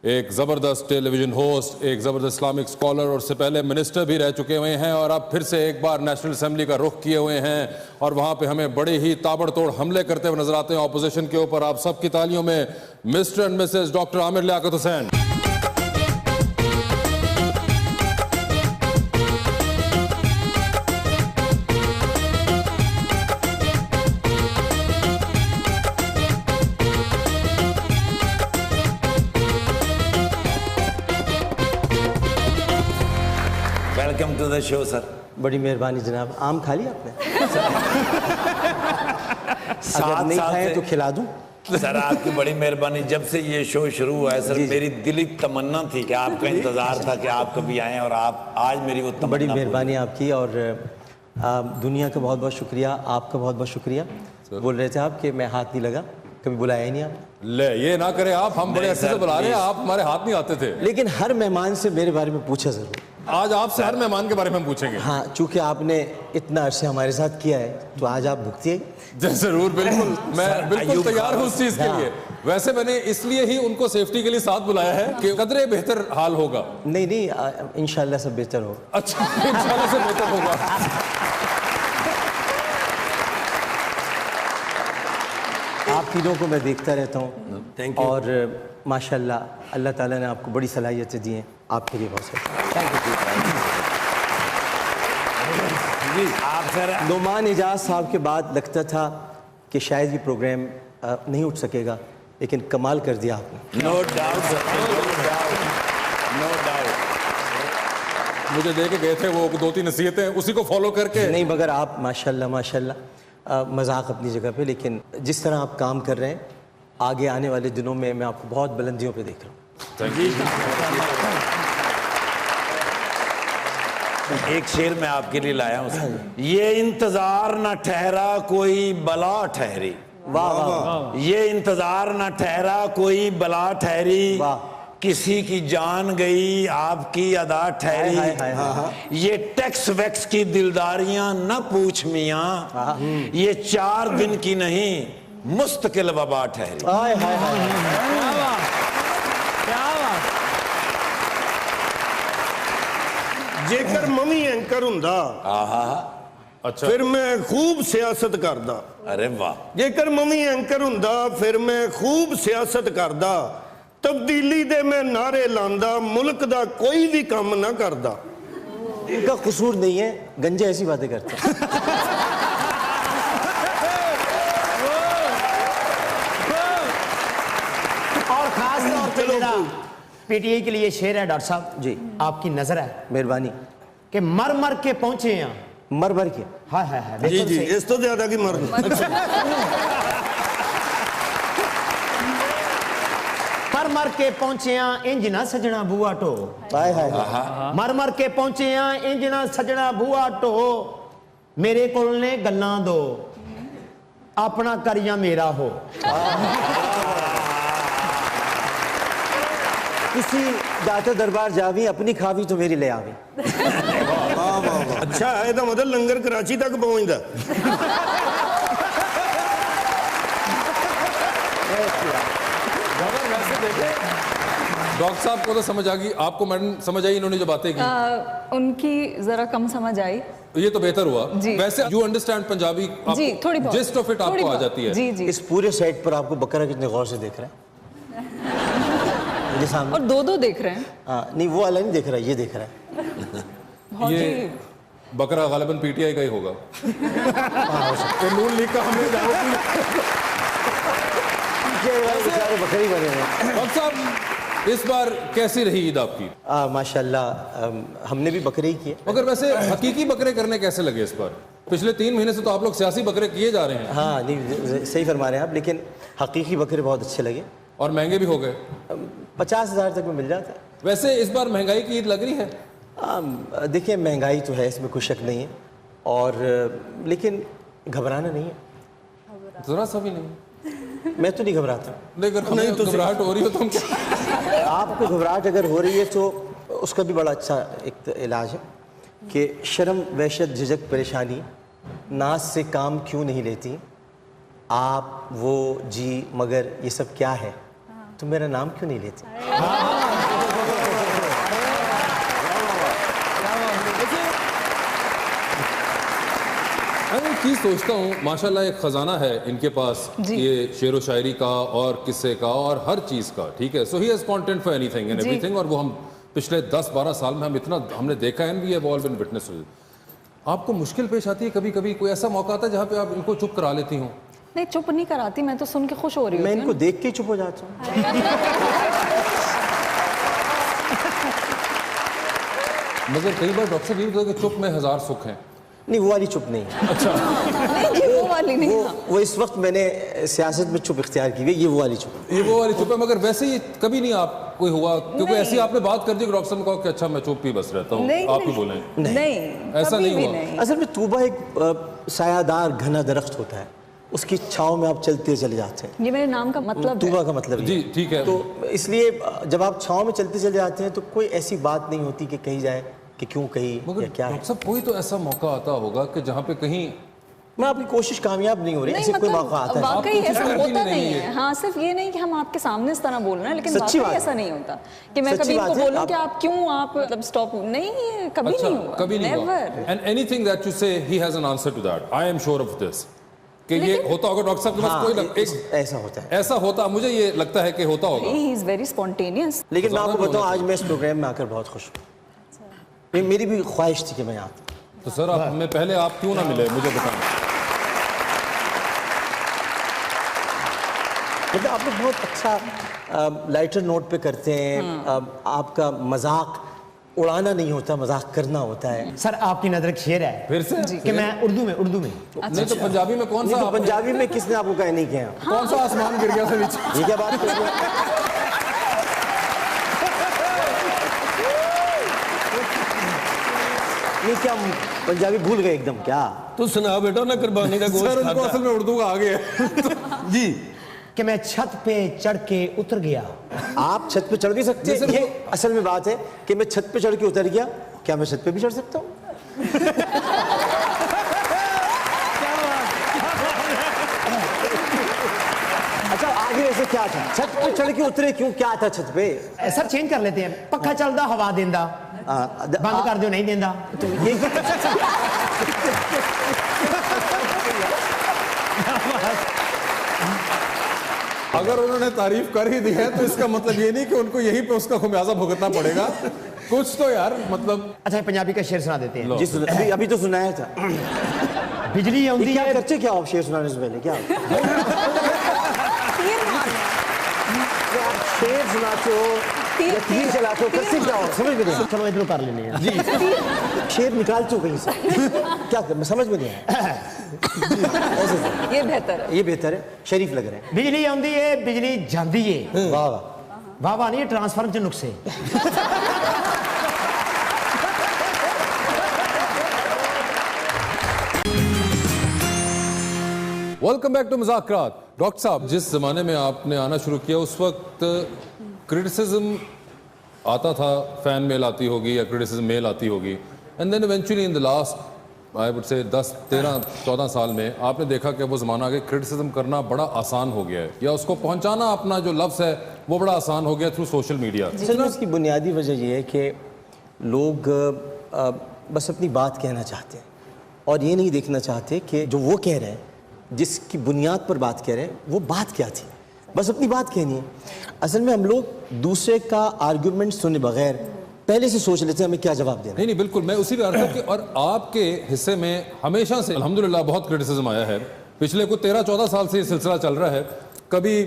एक ज़बरदस्त television host, एक ज़बरदस्त इस्लामिक स्कॉलर और उससे पहले मिनिस्टर भी रह चुके हुए हैं और अब फिर से एक बार नेशनल असेंबली का रुख किए हुए हैं और वहाँ पे हमें बड़े ही ताबड़तोड़ हमले करते हुए नजर आते हैं ऑपोजिशन के ऊपर। आप सबकी तालियों में Mr and Mrs doctor Aamir Liaquat Hussain. Welcome to the show sir. बड़ी मेहरबानी जनाब। आम खा लिया आपने? अगर नहीं खाए तो खिला दूं? सर आपकी बड़ी मेहरबानी। जब से ये शो शुरू हुआ है सर, मेरी दिली तमन्ना थी कि आपका इंतजार था कि आप कभी आएं और आप आज मेरी वो तमन्ना। बड़ी मेहरबानी आपकी और दुनिया का बहुत बहुत शुक्रिया, आपका बहुत बहुत शुक्रिया। बोल रहे थे आप कि मैं हाथ नहीं लगा, कभी बुलाया ही नहीं आप। ले ये ना करें आप, हम बड़े अच्छे से बुला रहे हैं, आप हमारे हाथ नहीं आते थे। लेकिन हर मेहमान से मेरे बारे में पूछा जरूर। आज आपसे हर मेहमान के बारे में हम पूछेंगे। हाँ, चूंकि आपने इतना अरसे हमारे साथ किया है तो आज आप भुगतिए। जरूर, बिल्कुल, मैं बिल्कुल तैयार हूँ उस चीज के लिए। वैसे मैंने इसलिए ही उनको सेफ्टी के लिए साथ बुलाया है कि कदरे बेहतर हाल होगा। नहीं नहीं, इंशाल्लाह सब बेहतर होगा। अच्छा, इंशाल्लाह से बेहतर होगा। आप तीनों को मैं देखता रहता हूँ। Thank you. और माशाल्लाह अल्लाह ताला ने आपको बड़ी सलाहियतें दी हैं, आपके लिए बहुत सारी। Thank you. आप सर नुमान एजाज साहब के बाद लगता था कि शायद ये प्रोग्राम नहीं उठ सकेगा, लेकिन कमाल कर दिया आपने। No doubt sir, no doubt. मुझे दे के गए थे वो 2-3 नसीहतें, उसी को फॉलो करके। नहीं, मगर आप माशाल्लाह माशाल्लाह, मजाक अपनी जगह पे, लेकिन जिस तरह आप काम कर रहे हैं आगे आने वाले दिनों में मैं आपको बहुत बुलंदियों पे देख रहा हूँ। एक शेर मैं आपके लिए लाया हूँ। ये इंतजार न ठहरा कोई बला ठहरी। वाह वाह। ये इंतजार न ठहरा कोई बला ठहरी, वाह। किसी की जान गई आपकी अदा ठहरी। हाय, हाय, हाय, ये टैक्स वैक्स की दिलदारियां न पूछ मियां, ये 4 दिन की नहीं मुस्तकिल वबा ठहरी। हाय हाय हाय। क्या बात, क्या बात। जेकर मवी एंकर हुंदा अच्छा, फिर मैं खूब सियासत करदा। अरे वाह। जेकर मवी एंकर हुंदा फिर मैं खूब सियासत करदा, तब्दीली दे मैं नारे लांदा, मुल्क दा कोई भी काम ना करदा। इनका कसूर नहीं है, गंजे ऐसी बातें करते हैं। और खास तौर पे मेरा पीटीआई के लिए शेर है डॉक्टर साहब जी। आपकी नजर है मेहरबानी। कि मर मर के पहुंचे हैं। मर भर के। हाय हाय हाय। जी जी, इस तो ज्यादा की मर्द। मर मर के पहुंचे हैं इंज ना सजना बुआ टो। हाय हाय। मर मर के पहुंचे हैं इंज ना सजना बुआ टो, मेरे कोल ने गल्लां दो अपना कर या मेरा हो। किसी दाता दरबार जावी, अपनी खावी तो मेरी ले आवी। अच्छा है, तो मतलब लंगर कराची तक पहुंचता। डॉक्टर साहब को तो समझ आ गई, आपको मैडम समझ आई इन्होंने जो बातें की? उनकी जरा कम समझ आई। ये तो बेहतर हुआ। जी। वैसे यू अंडरस्टैंड पंजाबी? जी, थोड़ी बहुत। जिस्ट ऑफ इट आपको आ जाती है? जी जी। इस पूरे सेट पर आपको बकरा कितने गौर से देख रहा है? मुझे सामने। और दो देख रहे हैं। हाँ, नहीं वो वाला नहीं देख रहा, ये देख रहा है। बहुत ये ही बकरा गालिबन पीटीआई का ही होगा। नून लीग का हमने बेचारे बकरी बने हैं। डॉक्टर साहब, इस बार कैसी रही ईद आपकी? माशाल्लाह हमने भी बकरे ही किए। मगर वैसे हकीकी बकरे करने कैसे लगे इस बार? पिछले 3 महीने से तो आप लोग सियासी बकरे किए जा रहे हैं। हाँ नहीं, सही फरमा रहे हैं आप, लेकिन हकीकी बकरे बहुत अच्छे लगे और महंगे भी हो गए। 50,000 तक में मिल जाता है। वैसे इस बार महंगाई की ईद लग रही है? देखिए महंगाई तो है, इसमें कोई शक नहीं है, और लेकिन घबराना नहीं है। जरा सा भी नहीं। मैं तो नहीं घबराता। नहीं तो घबराहट हो रही हो तो हम क्या? आपको घबराहट अगर हो रही है तो उसका भी बड़ा अच्छा एक इलाज है कि शर्म, वहशत, झिझक, परेशानी नाज से काम क्यों नहीं लेती आप, वो, जी, मगर ये सब क्या है, तो मेरा नाम क्यों नहीं लेती? मैं एक चीज़ सोचता हूँ, माशाल्लाह एक ख़जाना है इनके पास, जी। ये शेर व शायरी का और किस्से का और हर चीज़ का, ठीक है। So he has content for anything and जी। एवरीथिंग, और वो हम पिछले 10-12 साल में हम इतना हमने देखा है, we have all been witnesses. आपको मुश्किल पेश आती है कभी कभी, कोई ऐसा मौका आता है जहाँ पे आप इनको चुप करा लेती हूँ? नहीं, चुप नहीं कराती, मैं तो सुन के खुश हो रही मैं हूँ। इनको देख के ही चुप हो जाता हूँ। मगर कई बार डॉक्टर साहब ये होता है कि चुप में हज़ार सुख हैं। नहीं, वो वाली चुप नहीं है। नहीं, ये वो वाली नहीं है। वो इस वक्त मैंने सियासत में चुप इख्तियार की हुई है, ये वो वाली चुप। ये वो वाली चुप है, मगर वैसे ही कभी नहीं आप कोई हुआ, क्योंकि ऐसी आपने बात कर दी कि डॉक्टर साहब ने कहा कि अच्छा मैं चुप ही बस रहता हूँ, नहीं, आप ही नहीं। बोलें। नहीं, ऐसा कभी नहीं भी हुआ। नहीं। असल में तूबा एक सायादार घना दरख्त होता है, उसकी छाँव में आप चलते चले जाते हैं। ये मेरे नाम का मतलब तूबा है। का मतलब ये जी है। ठीक है। तो इसलिए जब आप छाँव में चलते चले जाते हैं तो कोई ऐसी बात नहीं होती कि कही जाए कि क्यों कही मगर या क्या है। डॉक्टर साहब कोई तो ऐसा मौका आता होगा कि जहाँ पे कहीं मैं आपकी कोशिश कामयाब नहीं हो रही, नहीं, ऐसे कोई मतलब मौका आता है। वाकई आप ऐसा कोशिश करती होता नहीं नहीं है। है। हाँ, सिर्फ ये नहीं कि हम आपके सामने इस तरह बोल रहे हैं, लेकिन सच्ची वाकई बात ऐसा है। नहीं होता कि मैं सच्ची कभी इनको बात है, बोलूं कि आप क्यों आप मतलब स्टॉप, नहीं, ये कभी अच्छा नहीं हुआ, कभी नहीं हुआ। Never. And anything that you say he has an answer to that, I am sure of this, कि ये होता होगा डॉक्टर साहब के पास। हाँ, कोई ऐसा होता है। ऐसा होता, मुझे ये लगता है कि होता होगा। He is very spontaneous. लेकिन मैं ज़्यादा आपको भी बताऊं, होना आज मैं इस प्रोग्राम में आकर बहुत खुश हूँ। मेरी भी ख्वाहिश थी कि मैं आता। तो सर आप हमें पहले आप क्यों ना मिले, मुझे बताएं। मतलब आप लोग बहुत अच्छा लाइटर नोट पे करते हैं। आपका मजाक उड़ाना नहीं होता, मजाक करना होता है। सर आपकी नजर एक शेर है फिर से कि मैं उर्दू में नहीं तो पंजाबी में कौन सा नहीं तो आपने- पंजाबी में किसने आपको कहा नहीं किया? कौन सा आसमान गिर गया था नीचे? ये क्या बात कर रहे हो? नहीं, क्या पंजाबी भूल गए एकदम क्या? तू सुना बेटा ना कुर्बानी का सर गोश्त उनको खाता। असल में उर्दू का आ गया। जी कि मैं छत पे चढ़ के उतर गया। आप छत पे चढ़ भी सकते हैं। ये असल में बात है कि मैं छत पे चढ़ के उतर गया, क्या मैं छत पे भी चढ़ सकता हूँ? अच्छा, आगे वैसे क्या था? छत पे चढ़ के उतरे क्यों, क्या था छत पे? सर चेंज कर लेते हैं, पक्का चलदा हवा देंदा, बंद कर दो नहीं देंदा। तो ये अगर उन्होंने तारीफ कर ही दी है तो इसका मतलब ये नहीं कि उनको यहीं पे उसका खुमियाजा भुगतना पड़ेगा। कुछ तो यार मतलब। अच्छा पंजाबी का शेर सुना देते हैं। जी अभी अभी तो सुनाया था। बिजली ये आउंदी क्या है, करते क्या आप शेर सुनाने से पहले? क्या आप शेर सुनाते हो या तीर चलाते हो, करते क्या हो? समझ में नहीं आया। चलो इधर कर लेने हैं। जी शेर निकालते हो कहीं से, क्या कर, मैं समझ में नहीं आया। ऐसे से। ये बेहतर है। ये बेहतर है, शरीफ लग रहे हैं। बिजली आउंदी है, बिजली जांदी है। वाह वाह। वाह वाह नहीं, ट्रांसफार्मर च नुक्से। वेलकम बैक टू मुज़ाकरात। डॉक्टर साहब, जिस ज़माने में आपने आना शुरू किया उस वक्त क्रिटिसिज्म आता था, फैन मेल आती होगी या क्रिटिसिज्म मेल आती होगी, and then eventually in the last I would say 10-13-14 साल में आपने देखा कि वो ज़माना आ गया, क्रिटिसिज्म करना बड़ा आसान हो गया है, या उसको पहुंचाना अपना जो लफ्ज़ है वो बड़ा आसान हो गया थ्रू सोशल मीडिया। असल में इसकी बुनियादी वजह यह है कि लोग बस अपनी बात कहना चाहते हैं और ये नहीं देखना चाहते कि जो वो कह रहे हैं, जिसकी बुनियाद पर बात कह रहे हैं, वो बात क्या थी। बस अपनी बात कहनी है। असल में हम लोग दूसरे का आर्ग्यूमेंट सुने बगैर पहले से सोच लेते हैं हमें क्या जवाब देना है। नहीं बिल्कुल, मैं उसी पे अर्थ हूं कि और आपके हिस्से में हमेशा से अल्हम्दुलिल्लाह बहुत क्रिटिसिज्म आया है। पिछले कुछ 13-14 साल से ये सिलसिला चल रहा है। कभी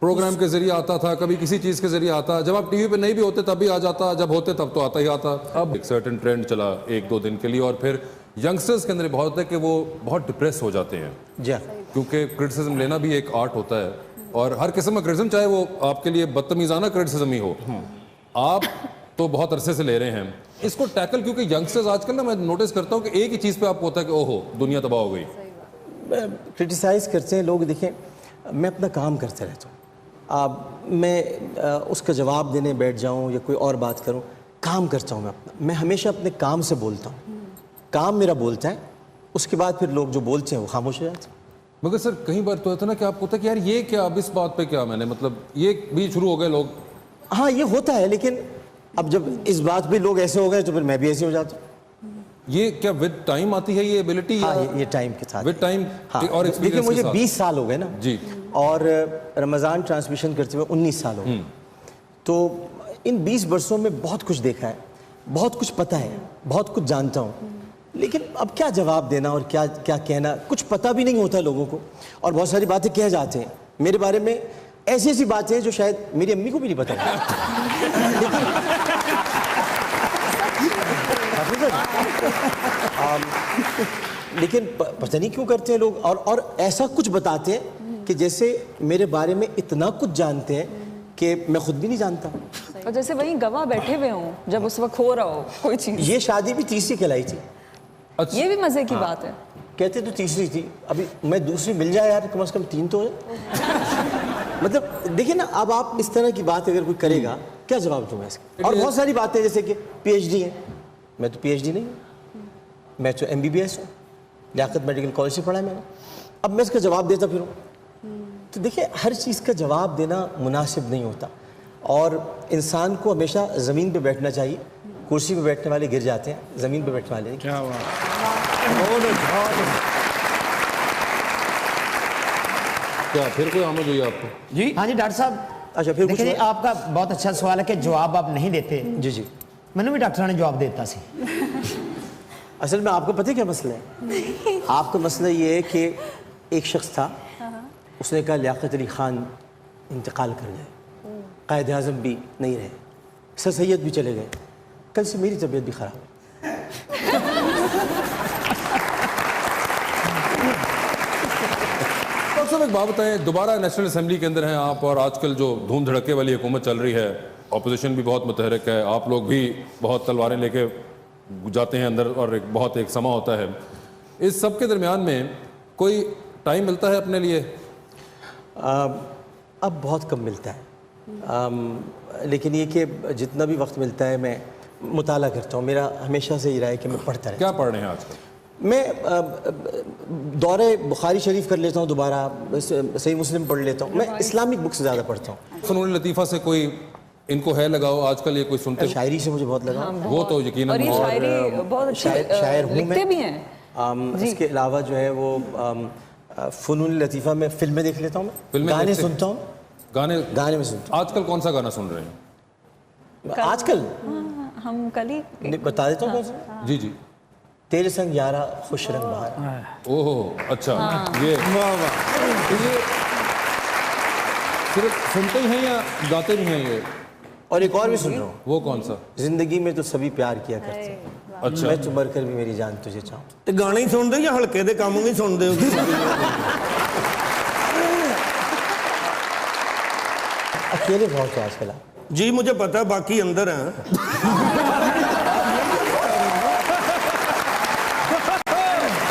प्रोग्राम के जरिए आता था, कभी किसी चीज़ के जरिए आता, जब आप टीवी पे नहीं भी होते तब भी आ जाता, जब होते तब तो आता ही आता। अब एक सर्टेन ट्रेंड चला 1-2 दिन के लिए और फिर यंगस्टर्स के अंदर बहुत है कि वो बहुत डिप्रेस हो जाते हैं, जी हाँ। क्योंकि क्रिटिसिज्म लेना भी एक आर्ट होता है और हर किस्म का क्रिटिसिज्म, चाहे वो आपके लिए बदतमीज़ाना क्रिटिसिज्म ही हो, आप तो बहुत अरसे से ले रहे हैं इसको टैकल। क्योंकि यंगस्टर्स आजकल ना, मैं नोटिस करता हूँ कि एक ही चीज़ पे आपको होता है कि ओहो दुनिया तबाह हो गई। क्रिटिसाइज़ करते हैं लोग। देखें, मैं अपना काम करते रहता हूँ। मैं उसका जवाब देने बैठ जाऊँ या कोई और बात करूँ, काम करता हूँ मैं अपना। मैं हमेशा अपने काम से बोलता हूँ, काम मेरा बोलता है, उसके बाद फिर लोग जो बोलते हैं वो खामोश हो जाते हैं। मगर सर कई बार तो होता है ना कि आपको होता है कि यार ये क्या, अब इस बात पे क्या मैंने, मतलब ये भी शुरू हो गए लोग। हाँ ये होता है, लेकिन अब जब इस बात पे लोग ऐसे हो गए तो फिर मैं भी ऐसे हो जाता हूँ। ये क्या विद टाइम आती है ये एबिलिटी? हाँ, ये टाइम के साथ विद टाइम हाँ, और देखिए एक्सपीरियंस मुझे के साथ। 20 साल हो गए ना जी। और रमज़ान ट्रांसमिशन करते हुए 19 साल हो गए। तो इन 20 वर्षों में बहुत कुछ देखा है, बहुत कुछ पता है, बहुत कुछ जानता हूँ, लेकिन अब क्या जवाब देना और क्या क्या कहना, कुछ पता भी नहीं होता लोगों को, और बहुत सारी बातें कह जाते हैं मेरे बारे में, ऐसी ऐसी बातें हैं जो शायद मेरी अम्मी को भी नहीं पता। लेकिन पता नहीं क्यों करते हैं लोग, और ऐसा कुछ बताते हैं कि जैसे मेरे बारे में इतना कुछ जानते हैं कि मैं खुद भी नहीं जानता। और जैसे वहीं गवाह बैठे हुए हों जब उस वक्त हो रहा हो कोई चीज। ये शादी भी तीसरी कहलाई थी। अच्छा। ये भी मजे की बात है। कहते तो तीसरी थी, अभी मैं दूसरी मिल जाए यार, कम से कम 3 तो है। मतलब देखिए ना, अब आप इस तरह की बात अगर कोई करेगा, क्या जवाब दूंगा इसका? और बहुत सारी बातें जैसे कि PhD है, मैं तो PhD नहीं हूँ, मैं तो MBBS हूँ, लियाकत मेडिकल कॉलेज से पढ़ा है मैंने। अब मैं इसका जवाब देता फिरूँ, तो देखिए हर चीज़ का जवाब देना मुनासिब नहीं होता, और इंसान को हमेशा ज़मीन पे बैठना चाहिए। कुर्सी पे बैठने वाले गिर जाते हैं, ज़मीन पे बैठने वाले नहीं। क्या बात। क्या फिर कोई आमद हुई आपको? जी हाँ जी डॉक्टर साहब। अच्छा, फिर देखिए कुछ जी, आपका बहुत अच्छा सवाल है कि जवाब आप नहीं देते। जी जी। मैंने भी डॉक्टर ने जवाब देता सी। असल में आपको पता है क्या मसला है? आपका मसला ये है कि एक शख्स था, उसने कहा लियाकत अली खान इंतकाल कर गए, कायद आज़म भी नहीं रहे, सर सैयद भी चले गए, कल से मेरी तबीयत भी ख़राब है। और सब एक बात बताएं, दोबारा नेशनल असेंबली के अंदर हैं आप, और आजकल जो धूम धड़के वाली हुकूमत चल रही है, ऑपोजिशन भी बहुत मुतहरक है, आप लोग भी बहुत तलवारें लेके जाते हैं अंदर, और एक समा होता है। इस सब के दरमियान में कोई टाइम मिलता है अपने लिए? अब बहुत कम मिलता है, लेकिन ये कि जितना भी वक्त मिलता है मैं मुताला करता हूँ। मेरा हमेशा से ये रहा है कि मैं पढ़ता रहता क्या पढ़ रहे हैं आजकल? हूँ। मैं दौरे बुखारी शरीफ कर लेता हूँ, दोबारा सही मुस्लिम पढ़ लेता हूँ, मैं इस्लामिक बुक से ज़्यादा पढ़ता हूँ। फनून लतीफ़ा से कोई इनको है लगाओ आजकल, ये कोई सुनते हैं? शायरी से मुझे बहुत लगा। वो तो यकीनन। और ये शायरी बहुत अच्छी शायर हूँ लिखते मैं। भी हैं। इसके अलावा जो है वो फनून लतीफ़ा में फिल्में देख लेता हूँ, मैं फिल्में गाने देखते हैं? सुनता हूँ, गाने गाने में सुनता आजकल कौन सा गाना सुन रहे हैं? हूँ। आजकल हम कल ही बता देता हूँ कौन सा। जी जी। तेरे संग यारा खुश रंग बहार। ओहो अच्छा। ये तो ये सिर्फ सुनते ही हैं या गाते भी हैं ये? और एक और भी सुन रहा हूँ, वो कौन सा? जिंदगी में तो सभी प्यार किया करते हैं, अच्छा। मैं तो मरकर भी मेरी जान तुझे चाहूँ। ਤੇ ਗਾਣੇ ਹੀ ਸੁਣਦੇ ਜਾਂ ਹਲਕੇ ਦੇ ਕੰਮ ਵੀ ਸੁਣਦੇ ਹੋ? अकेले बहुत हो आजकल आप। जी मुझे पता है, बाकी अंदर हैं।